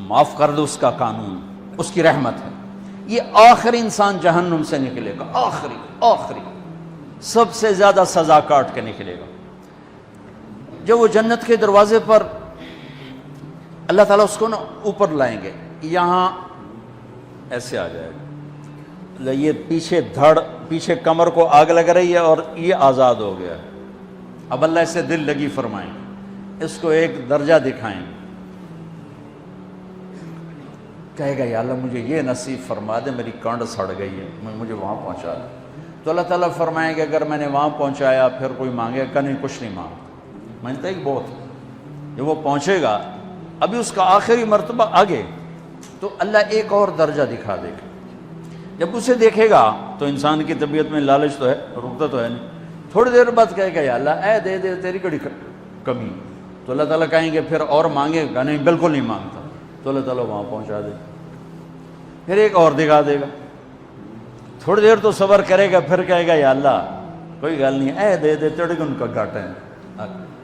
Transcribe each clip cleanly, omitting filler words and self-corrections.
معاف کر دے، اس کا قانون، اس کی رحمت ہے۔ یہ آخری انسان جہنم سے نکلے گا، آخری سب سے زیادہ سزا کاٹ کے نکلے گا۔ جب وہ جنت کے دروازے پر اللہ تعالیٰ اس کو نا اوپر لائیں گے، یہاں ایسے آ جائے گا، یہ پیچھے کمر کو آگ لگ رہی ہے اور یہ آزاد ہو گیا ہے۔ اب اللہ اسے دل لگی فرمائیں، اس کو ایک درجہ دکھائیں، کہے گا یا اللہ مجھے یہ نصیب فرما دے، میری کانڈ سڑ گئی ہے، مجھے وہاں پہنچا دے۔ تو اللہ تعالیٰ فرمائیں گے اگر میں نے وہاں پہنچایا پھر کوئی مانگے گا نہیں، کچھ نہیں مانگتا، مانگتا ہی بہت۔ جب وہ پہنچے گا ابھی اس کا آخری مرتبہ آگے، تو اللہ ایک اور درجہ دکھا دے گا۔ جب اسے دیکھے گا تو انسان کی طبیعت میں لالچ تو ہے، رکتا تو ہے نہیں، تھوڑی دیر بعد کہے گا یا اللہ اے دے دے، تیری کڑی کمی۔ تو اللہ تعالیٰ کہیں گے پھر اور مانگے گا نہیں، بالکل نہیں مانگتا، تو اللہ تعالیٰ وہاں پہنچا دے، پھر ایک اور دکھا دے گا، تھوڑی دیر تو صبر کرے گا، پھر کہے گا یا اللہ کوئی گل نہیں، اے دے دے، تیرے ان کا گھاٹا ہے،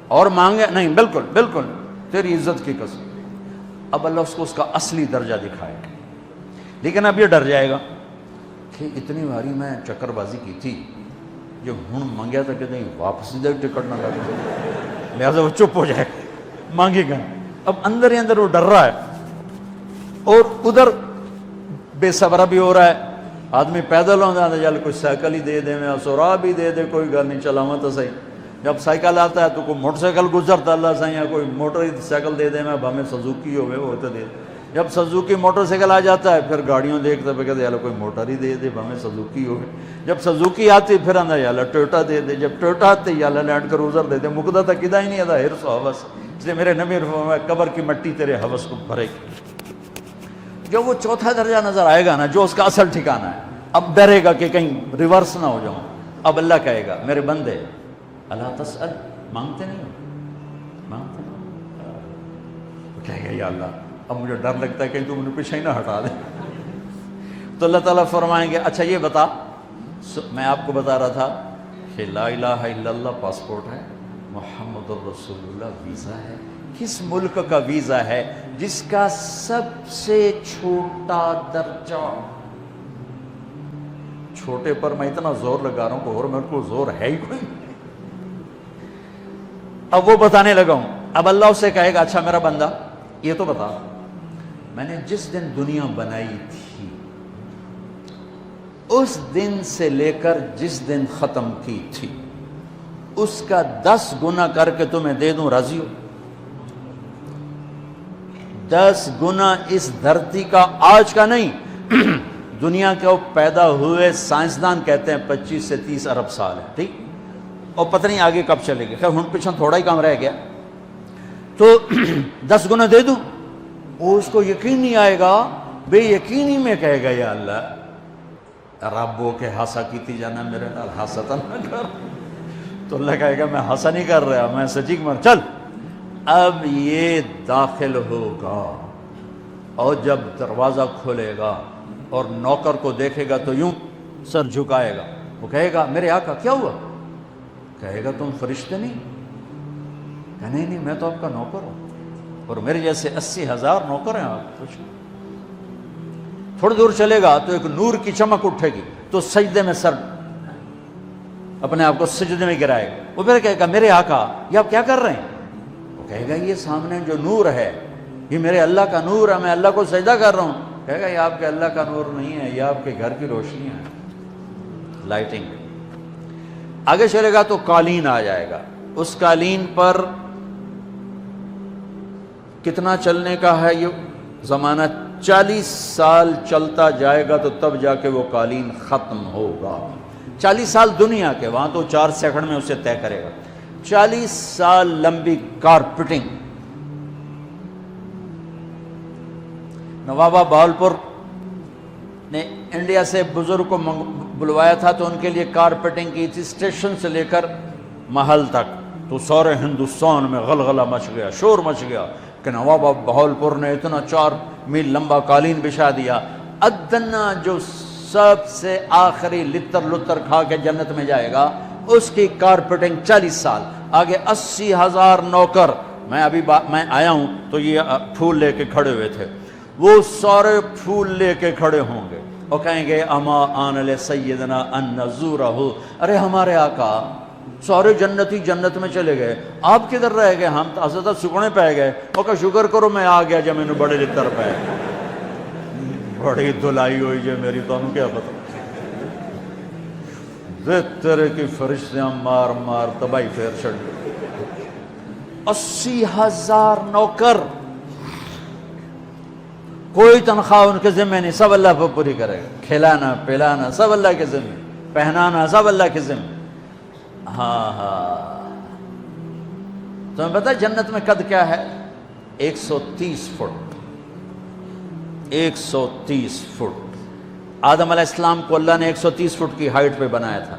اور مانگے نہیں، بالکل تیری عزت کی قسم۔ اب اللہ اس کو اس کا اصلی درجہ دکھائے گا، لیکن اب یہ ڈر جائے گا کہ اتنی باری میں چکر بازی کی تھی، جب ہوں مانگیا تھا کہ نہیں واپس دے ٹکٹ نہ لگے، لہٰذا وہ چپ ہو جائے گا، مانگے گا۔ اب اندر ہی اندر وہ ڈر رہا ہے، اور ادھر بے صبرا بھی ہو رہا ہے، آدمی پیدل ہوتا ہے، چل کوئی سائیکل ہی دے دے، میں سورا بھی دے دے، کوئی گل نہیں، چلاواں تو صحیح۔ جب سائیکل آتا ہے تو کوئی موٹر سائیکل گزرتا اللہ صحیح ہے، کوئی موٹر سائیکل دے دے، میں بھامے سزوکی ہوئے وہ تو دے۔ جب سزوکی موٹر سائیکل آ جاتا ہے پھر گاڑیوں دیکھتا ہے، کہتے ہیں کوئی موٹر ہی دے دے، بھامے سزوکی ہوئے۔ جب سزوکی آتی پھر آندہ یا اللہ ٹویوٹا دے دے، جب ٹویوٹا آتے یا اللہ لینڈ کروزر دے دے، مقدہ تک کدا ہی نہیں آتا حرص و حوث، اس لیے میرے نبی فرمایا قبر کی مٹی تیرے حوث کو بھرے گی۔ جب وہ چوتھا درجہ نظر آئے گا نا، جو اس کا اصل ٹھکانہ ہے، اب ڈرے گا کہ کہیں ریورس نہ ہو جاؤں۔ اب اللہ کہے گا میرے بندے اللہ تسأل، مانگتے نہیں ہو، مانگتے نہیں ہو، کہے گا یا اللہ اب مجھے ڈر لگتا ہے کہ تو مجھے پیچھے ہی نہ ہٹا دے۔ تو اللہ تعالیٰ فرمائیں گے اچھا یہ بتا، میں آپ کو بتا رہا تھا کہ لا الہ الا اللہ پاسپورٹ ہے، محمد الرسول اللہ ویزا ہے۔ کس ملک کا ویزا ہے؟ جس کا سب سے چھوٹا درجہ، چھوٹے پر میں اتنا زور لگا رہا ہوں کہ اور میرے کو زور ہے ہی کوئی۔ اب وہ بتانے لگا ہوں، اب اللہ اسے کہے گا اچھا میرا بندہ یہ تو بتا، میں نے جس دن دنیا بنائی تھی اس دن سے لے کر جس دن ختم کی تھی اس کا 10 گنا کر کے تمہیں دے دوں، راضی ہو؟ 10 گنا اس دھرتی کا، آج کا نہیں، دنیا کے پیدا ہوئے سائنسدان کہتے ہیں 25 سے 30 ارب سال ہے، ٹھیک، اور پتہ نہیں آگے کب چلے گی، خیر ہن پیچھے تھوڑا ہی کام رہ گیا، تو 10 گنا دے دوں۔ وہ اس کو یقین نہیں آئے گا، بے یقینی میں کہے گا یا اللہ ربو کے ہاسا کیتی جانا، میرے نال ہاسا نہ کر۔ تو اللہ کہے گا میں ہاسا نہیں کر رہا، میں سچی کر، چل اب یہ داخل ہوگا، اور جب دروازہ کھولے گا اور نوکر کو دیکھے گا تو یوں سر جھکائے گا، وہ کہے گا میرے آقا کیا ہوا؟ کہے گا تم فرشتے نہیں؟ کہ نہیں میں تو آپ کا نوکر ہوں، اور میرے جیسے 80,000 نوکر ہیں آپ کچھ۔ تھوڑی دور چلے گا تو ایک نور کی چمک اٹھے گی، تو سجدے میں سر اپنے آپ کو سجدے میں گرائے گا، وہ پھر کہے گا میرے آقا یہ آپ کیا کر رہے ہیں؟ وہ کہے گا یہ سامنے جو نور ہے یہ میرے اللہ کا نور ہے، میں اللہ کو سجدہ کر رہا ہوں۔ کہے گا یہ آپ کے اللہ کا نور نہیں ہے، یہ آپ کے گھر کی روشنی ہے، لائٹنگ۔ آگے چلے گا تو قالین آ جائے گا، اس قالین پر کتنا چلنے کا ہے یہ زمانہ، 40 سال چلتا جائے گا تو تب جا کے وہ قالین ختم ہوگا۔ 40 سال دنیا کے، وہاں تو 4 سیکنڈ میں اسے طے کرے گا۔ 40 سال لمبی کارپیٹنگ۔ نوابہ بہاولپور نے انڈیا سے بزرگ کو بلوایا تھا تو ان کے لیے کارپیٹنگ کی تھی، اسٹیشن سے لے کر محل تک، تو سارے ہندوستان میں غلغلہ مچ گیا، شور مچ گیا کہ نواب بہاولپور نے اتنا 4 میل لمبا قالین بچھا دیا۔ ادنا جو سب سے آخری لتر لتر کھا کے جنت میں جائے گا اس کی کارپیٹنگ 40 سال، آگے 80,000 نوکر۔ میں آیا ہوں تو یہ پھول لے کے کھڑے ہوئے تھے، وہ سارے پھول لے کے کھڑے ہوں گے اور کہیں گے اما آن لے سیدنا ان نزورہ، ارے ہمارے آقا سارے جنتی جنت میں چلے گئے، آپ کدھر رہ گئے؟ ہم تو حضرت سکنے پہ گئے۔ وہ کہ شکر کرو میں آ گیا جب میں نے بڑے لتر پہ بڑی دھلائی ہوئی جو میری، تو انہوں کیا پتا تیرے کی فرشتیاں مار مار تباہی پھیر چھڑ گئے۔ 80,000 نوکر، کوئی تنخواہ ان کے ذمہ نہیں، سب اللہ پہ پوری کرے گا، کھلانا پلانا سب اللہ کے ذمہ، پہنانا سب اللہ کے ذمہ۔ ہاں تمہیں پتہ ہے جنت میں قد کیا ہے؟ 130 فٹ، 130 فٹ۔ آدم علیہ السلام کو اللہ نے 130 فٹ کی ہائٹ پہ بنایا تھا،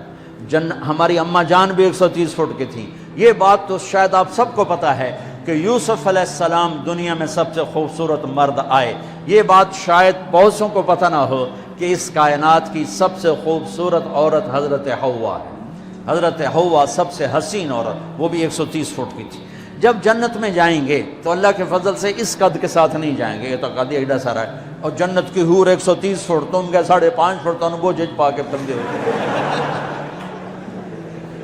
ہماری اماں جان بھی 130 فٹ کی تھی۔ یہ بات تو شاید آپ سب کو پتہ ہے کہ یوسف علیہ السلام دنیا میں سب سے خوبصورت مرد آئے۔ یہ بات شاید بہت سوں کو پتہ نہ ہو کہ اس کائنات کی سب سے خوبصورت عورت حضرت حوا ہے۔ حضرت حوا سب سے حسین عورت، وہ بھی 130 فٹ کی تھی۔ جب جنت میں جائیں گے تو اللہ کے فضل سے اس قد کے ساتھ نہیں جائیں گے، یہ تو قد ایڈا سارا ہے، اور جنت کی حور 130 فٹ، تم کے 5.5 فٹ تو وہ جج پا کے پندے ہوتے۔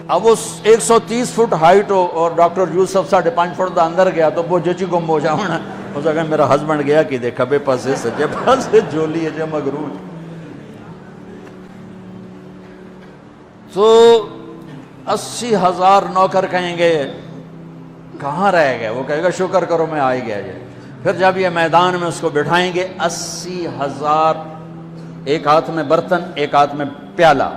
اب اس 130 فٹ ہائٹ ہو اور ڈاکٹر یوسف 5.5 فٹ دا اندر گیا تو وہ جج گم ہو جاؤنا، اس اگر میرا ہسبینڈ گیا کہ دیکھا بے پاسے سجے پاسے جولی ہے جو مغرور۔ تو 80,000 نوکر کہیں گے کہاں رہ گئے؟ وہ کہے گا شکر کرو میں آ ہی گیا جائے۔ پھر جب یہ میدان میں اس کو بٹھائیں گے، 80,000، ایک ہاتھ میں برتن ایک ہاتھ میں پیالہ،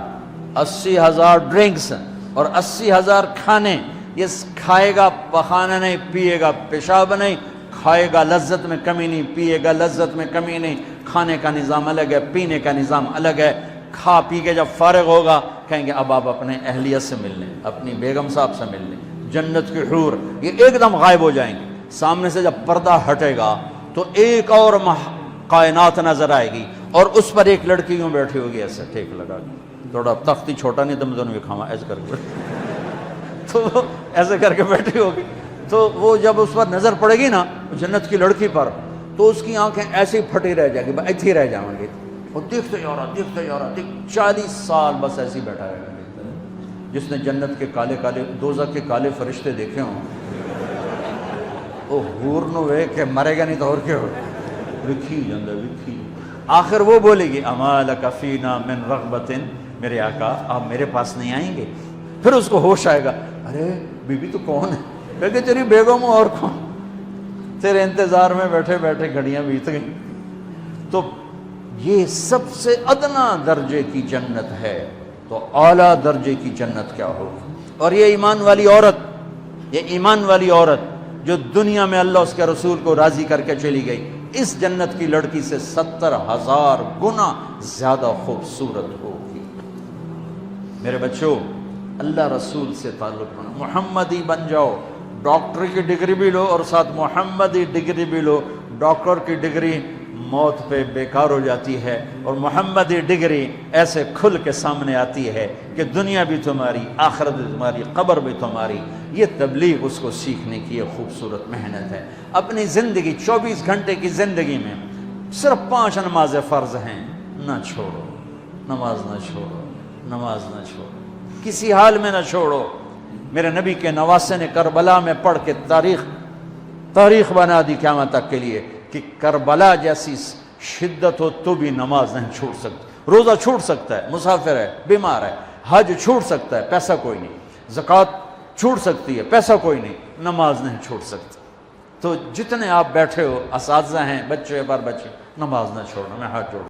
80,000 ڈرنکس اور 80,000 کھانے۔ یہ کھائے گا پخانا نہیں، پیے گا پیشاب نہیں، کھائے گا لذت میں کمی نہیں، پیے گا لذت میں کمی نہیں۔ کھانے کا نظام الگ ہے، پینے کا نظام الگ ہے۔ کھا پی کے جب فارغ ہوگا کہیں گے اب آپ اپنے اہلیت سے مل لیں، اپنی بیگم صاحب سے مل لیں۔ جنت کی حور یہ ایک دم غائب ہو جائیں گے، سامنے سے جب پردہ ہٹے گا تو ایک اور کائنات نظر آئے گی، اور اس پر ایک لڑکی یوں بیٹھی ہوگی ایسے ٹھیک لگا کے، تھوڑا تختی چھوٹا نہیں تم دونوں بھی کھاوا ایسے کر کے تو وہ ایسے کر کے بیٹھی ہوگی۔ تو وہ جب اس پر نظر پڑے گی نا جنت کی لڑکی پر، تو اس کی آنکھیں ایسی پھٹی رہ جائیں گی، ایتھی رہ جائیں گی، وہ دیکھتے جا رہا دیکھتے جا رہا، 40 سال بس ایسی بیٹھا رہے گا۔ جس نے جنت کے کالے کالے دوزخ کے کالے فرشتے دیکھے ہوں وہ حور نو وے کہ مرے گا نہیں تو اور کیا ہو، وکھی جندہ وکھی۔ آخر وہ بولے گی اما لک فینا من رغبت، میرے آقا آپ میرے پاس نہیں آئیں گے؟ پھر اس کو ہوش آئے گا، ارے بی بی تو کون ہے؟ کہے تیری بیگم ہوں، اور کون؟ تیرے انتظار میں بیٹھے بیٹھے گھڑیاں بیت گئیں۔ تو یہ سب سے ادنا درجے کی جنت ہے، تو اعلیٰ درجے کی جنت کیا ہوگی؟ اور یہ ایمان والی عورت، یہ ایمان والی عورت جو دنیا میں اللہ اس کے رسول کو راضی کر کے چلی گئی، اس جنت کی لڑکی سے 70,000 گنا زیادہ خوبصورت ہوگی۔ میرے بچوں، اللہ رسول سے تعلق بنا، محمدی بن جاؤ، ڈاکٹر کی ڈگری بھی لو اور ساتھ محمدی ڈگری بھی لو۔ ڈاکٹر کی ڈگری موت پہ بیکار ہو جاتی ہے، اور محمدی ڈگری ایسے کھل کے سامنے آتی ہے کہ دنیا بھی تمہاری، آخرت بھی تمہاری، قبر بھی تمہاری۔ یہ تبلیغ اس کو سیکھنے کی یہ خوبصورت محنت ہے۔ اپنی زندگی 24 گھنٹے کی زندگی میں صرف 5 نمازیں فرض ہیں، نہ چھوڑو، نماز نہ چھوڑو، نماز نہ چھوڑو، کسی حال میں نہ چھوڑو۔ میرے نبی کے نواسے نے کربلا میں پڑھ کے تاریخ بنا دی قیامت تک کے لیے کہ کربلا جیسی شدت ہو تو بھی نماز نہیں چھوٹ سکتی۔ روزہ چھوٹ سکتا ہے، مسافر ہے، بیمار ہے، حج چھوٹ سکتا ہے، پیسہ کوئی نہیں، زکوٰۃ چھوٹ سکتی ہے، پیسہ کوئی نہیں، نماز نہیں چھوٹ سکتی۔ تو جتنے آپ بیٹھے ہو، اساتذہ ہیں، بچے بار بچے، نماز نہ چھوڑنا، میں ہاتھ جوڑ